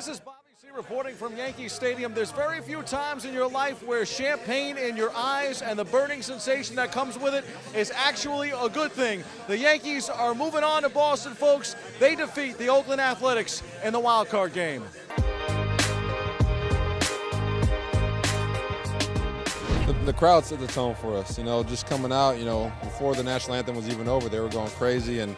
This is Bobby C. reporting from Yankee Stadium. There's very few times in your life where champagne in your eyes and the burning sensation that comes with it is actually a good thing. The Yankees are moving on to Boston, folks. They defeat the Oakland Athletics in the wild card game. The crowd set the tone for us, just coming out, before the national anthem was even over, they were going crazy, and,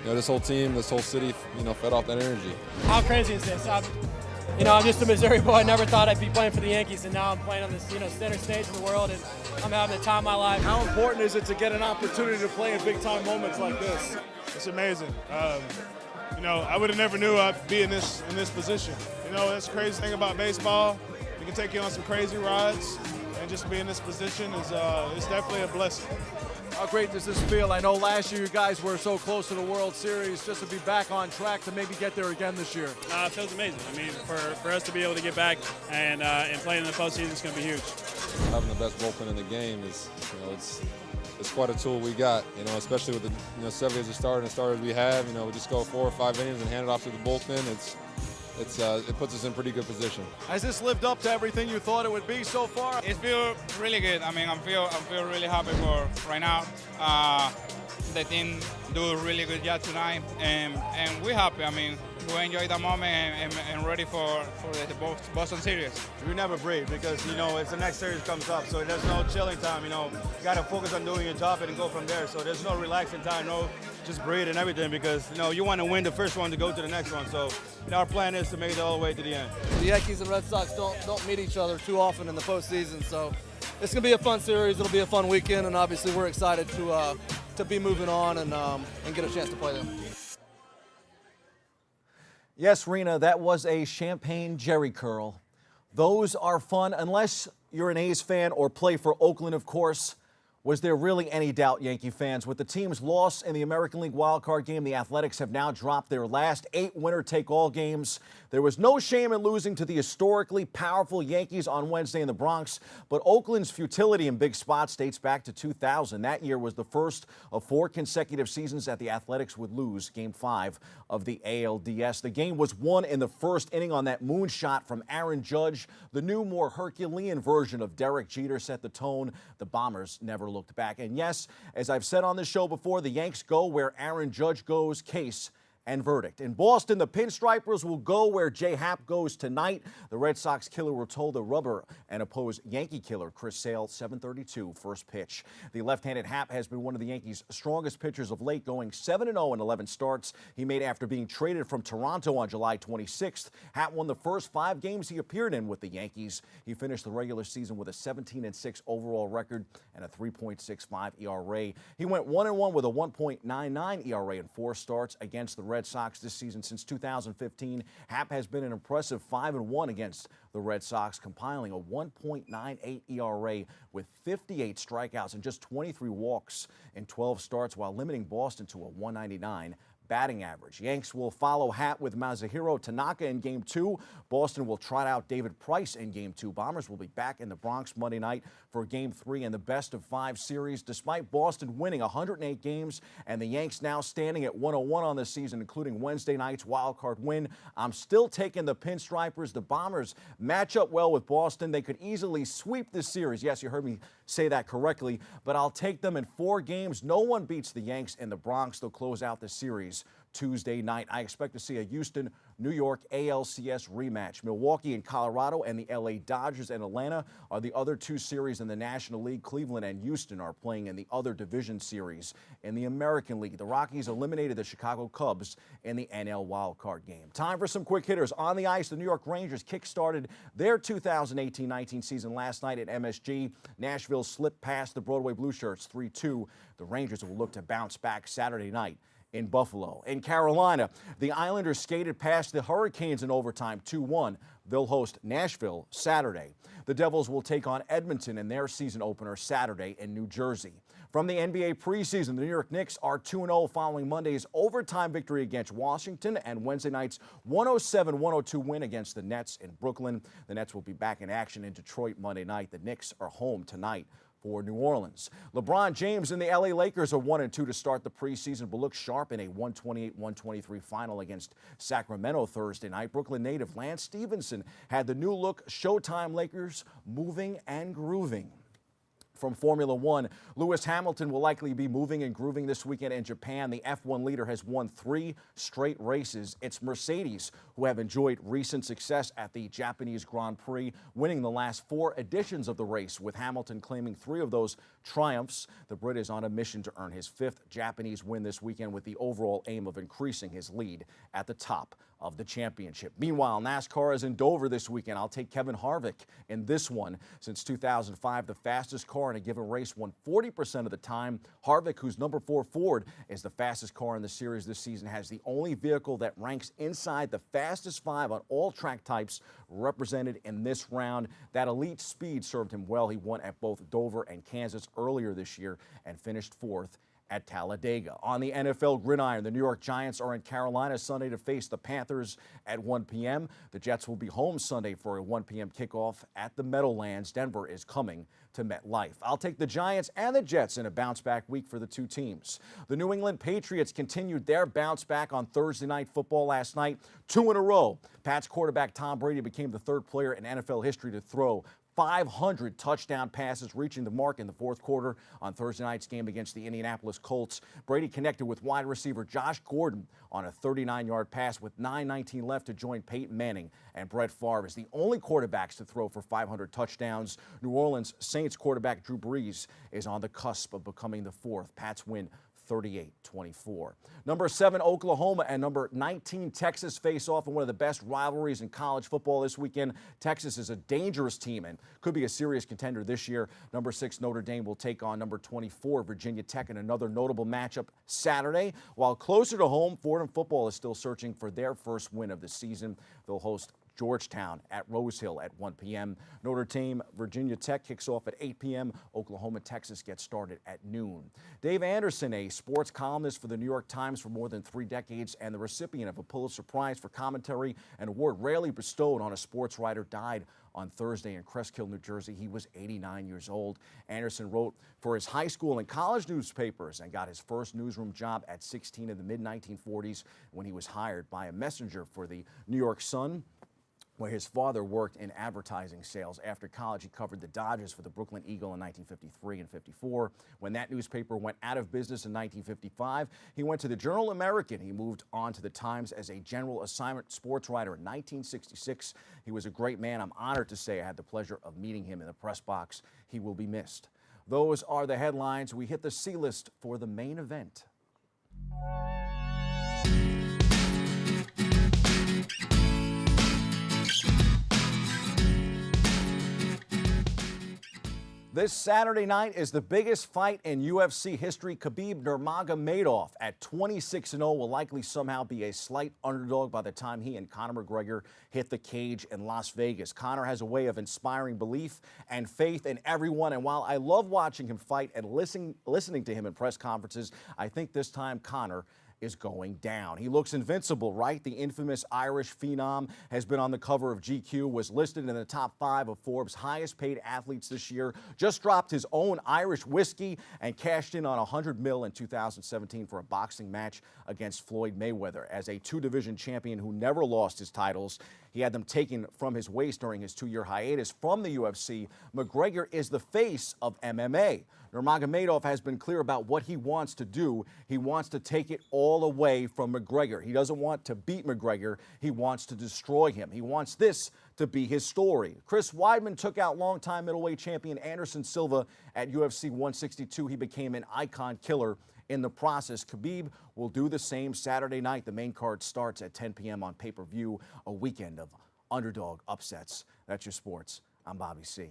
this whole team, this whole city, fed off that energy. How crazy is this? I'm just a Missouri boy. I never thought I'd be playing for the Yankees, and now I'm playing on this, center stage in the world, and I'm having the time of my life. How important is it to get an opportunity to play in big-time moments like this? It's amazing. I would have never knew I'd be in this position. That's the crazy thing about baseball. We can take you on some crazy rides. And just to be in this position is it's definitely a blessing. How great does this feel? I know last year you guys were so close to the World Series. Just to be back on track to maybe get there again this year. It feels amazing. I mean, for us to be able to get back and playing in the postseason is going to be huge. Having the best bullpen in the game is, it's quite a tool we got. Especially with the 7 years of starters we have. We just go 4 or 5 innings and hand it off to the bullpen. It puts us in pretty good position. Has this lived up to everything you thought it would be so far? It feels really good. I mean, I feel really happy for right now. The team do a really good job tonight, and we're happy. I mean, we enjoy the moment and ready for the Boston series. We never breathe because, it's the next series comes up, so there's no chilling time, You got to focus on doing your job and go from there. So there's no relaxing time, no just breathe and everything because, you want to win the first one to go to the next one. So our plan is to make it all the way to the end. The Yankees and Red Sox don't meet each other too often in the postseason, so it's going to be a fun series. It'll be a fun weekend, and obviously we're excited to be moving on and get a chance to play them. Yes, Rena, that was a champagne jerry curl. Those are fun, unless you're an A's fan or play for Oakland, of course. Was there really any doubt, Yankee fans? With the team's loss in the American League wildcard game, the Athletics have now dropped their last 8 winner-take-all games. There was no shame in losing to the historically powerful Yankees on Wednesday in the Bronx, but Oakland's futility in big spots dates back to 2000. That year was the first of 4 consecutive seasons that the Athletics would lose Game 5 of the ALDS. The game was won in the first inning on that moonshot from Aaron Judge. The new, more Herculean version of Derek Jeter set the tone. The Bombers never looked back. And yes, as I've said on this show before, the Yanks go where Aaron Judge goes, case and verdict. In Boston, the Pinstripers will go where J.Happ goes tonight. The Red Sox killer will toe the rubber and oppose Yankee killer Chris Sale, 7:32 first pitch. The left-handed Happ has been one of the Yankees' strongest pitchers of late, going 7-0 in 11 starts he made after being traded from Toronto on July 26th. Happ won the first 5 games he appeared in with the Yankees. He finished the regular season with a 17-6 overall record and a 3.65 ERA. He went 1-1 with a 1.99 ERA in 4 starts against the Red Sox this season. Since 2015, Happ has been an impressive 5-1 against the Red Sox, compiling a 1.98 ERA with 58 strikeouts and just 23 walks in 12 starts, while limiting Boston to a 199 batting average. Yanks will follow Happ with Masahiro Tanaka in Game 2. Boston will trot out David Price in Game 2. Bombers will be back in the Bronx Monday night for Game 3 in the best-of-5 series. Despite Boston winning 108 games and the Yanks now standing at 101 on the season, including Wednesday night's wild-card win, I'm still taking the Pinstripers. The Bombers match up well with Boston. They could easily sweep this series. Yes, you heard me say that correctly, but I'll take them in 4 games. No one beats the Yanks in the Bronx. They'll close out the series Tuesday night. I expect to see a Houston-New York ALCS rematch. Milwaukee and Colorado and the LA Dodgers and Atlanta are the other 2 series in the National League. Cleveland and Houston are playing in the other division series. In the American League, the Rockies eliminated the Chicago Cubs in the NL wildcard game. Time for some quick hitters. On the ice, the New York Rangers kick-started their 2018-19 season last night at MSG. Nashville slipped past the Broadway Blue Shirts 3-2. The Rangers will look to bounce back Saturday night in Buffalo. In Carolina, the Islanders skated past the Hurricanes in overtime 2-1. They'll host Nashville Saturday. The Devils will take on Edmonton in their season opener Saturday in New Jersey. From the NBA preseason, the New York Knicks are 2-0 following Monday's overtime victory against Washington and Wednesday night's 107-102 win against the Nets in Brooklyn. The Nets will be back in action in Detroit Monday night. The Knicks are home tonight for New Orleans. LeBron James and the LA Lakers are 1-2 to start the preseason, but look sharp in a 128-123 final against Sacramento Thursday night. Brooklyn native Lance Stevenson had the new look Showtime Lakers moving and grooving. From Formula One, Lewis Hamilton will likely be moving and grooving this weekend in Japan. The F1 leader has won 3 straight races. It's Mercedes who have enjoyed recent success at the Japanese Grand Prix, winning the last 4 editions of the race, with Hamilton claiming 3 of those triumphs. The Brit is on a mission to earn his 5th Japanese win this weekend, with the overall aim of increasing his lead at the top of the championship. Meanwhile, NASCAR is in Dover this weekend. I'll take Kevin Harvick in this one. Since 2005, the fastest car in a given race won 40% of the time. Harvick, whose number 4 Ford is the fastest car in the series this season, has the only vehicle that ranks inside the fastest 5 on all track types represented in this round. That elite speed served him well. He won at both Dover and Kansas earlier this year and finished 4th at Talladega. On the NFL gridiron, the New York Giants are in Carolina Sunday to face the Panthers at 1 p.m. The Jets will be home Sunday for a 1 p.m. kickoff at the Meadowlands. Denver is coming to MetLife. I'll take the Giants and the Jets in a bounce-back week for the 2 teams. The New England Patriots continued their bounce-back on Thursday Night Football last night, 2 in a row. Pats quarterback Tom Brady became the 3rd player in NFL history to throw 500 touchdown passes, reaching the mark in the 4th quarter on Thursday night's game against the Indianapolis Colts. Brady connected with wide receiver Josh Gordon on a 39-yard pass with 9:19 left to join Peyton Manning and Brett Favre as the only quarterbacks to throw for 500 touchdowns. New Orleans Saints quarterback Drew Brees is on the cusp of becoming the 4th. Pats win 38-24. Number 7 Oklahoma and number 19 Texas face off in one of the best rivalries in college football this weekend. Texas is a dangerous team and could be a serious contender this year. Number 6 Notre Dame will take on number 24 Virginia Tech in another notable matchup Saturday. While closer to home, Fordham football is still searching for their first win of the season. They'll host Georgetown at Rose Hill at 1 p.m. Notre Dame, Virginia Tech kicks off at 8 p.m. Oklahoma, Texas gets started at noon. Dave Anderson, a sports columnist for the New York Times for more than 3 decades and the recipient of a Pulitzer Prize for commentary, an award rarely bestowed on a sports writer, died on Thursday in Crestkill, New Jersey. He was 89 years old. Anderson wrote for his high school and college newspapers and got his first newsroom job at 16 in the mid-1940s when he was hired by a messenger for the New York Sun, where his father worked in advertising sales. After college, he covered the Dodgers for the Brooklyn Eagle in 1953 and 54. When that newspaper went out of business in 1955, he went to the Journal-American. He moved on to the Times as a general assignment sports writer in 1966. He was a great man. I'm honored to say I had the pleasure of meeting him in the press box. He will be missed. Those are the headlines. We hit the C-list for the main event. This Saturday night is the biggest fight in UFC history. Khabib Nurmagomedov at 26-0 will likely somehow be a slight underdog by the time he and Conor McGregor hit the cage in Las Vegas. Conor has a way of inspiring belief and faith in everyone, and while I love watching him fight and listening to him in press conferences, I think this time Conor is going down. He looks invincible, right? The infamous Irish phenom has been on the cover of GQ, was listed in the top 5 of Forbes' highest paid athletes this year, just dropped his own Irish whiskey and cashed in on $100 million in 2017 for a boxing match against Floyd Mayweather. As a 2-division champion who never lost his titles, he had them taken from his waist during his 2-year hiatus from the UFC. McGregor is the face of MMA. Nurmagomedov has been clear about what he wants to do. He wants to take it all away from McGregor. He doesn't want to beat McGregor. He wants to destroy him. He wants this to be his story. Chris Weidman took out longtime middleweight champion Anderson Silva at UFC 162. He became an icon killer in the process. Khabib will do the same Saturday night. The main card starts at 10 p.m. on pay-per-view, a weekend of underdog upsets. That's your sports. I'm Bobby C.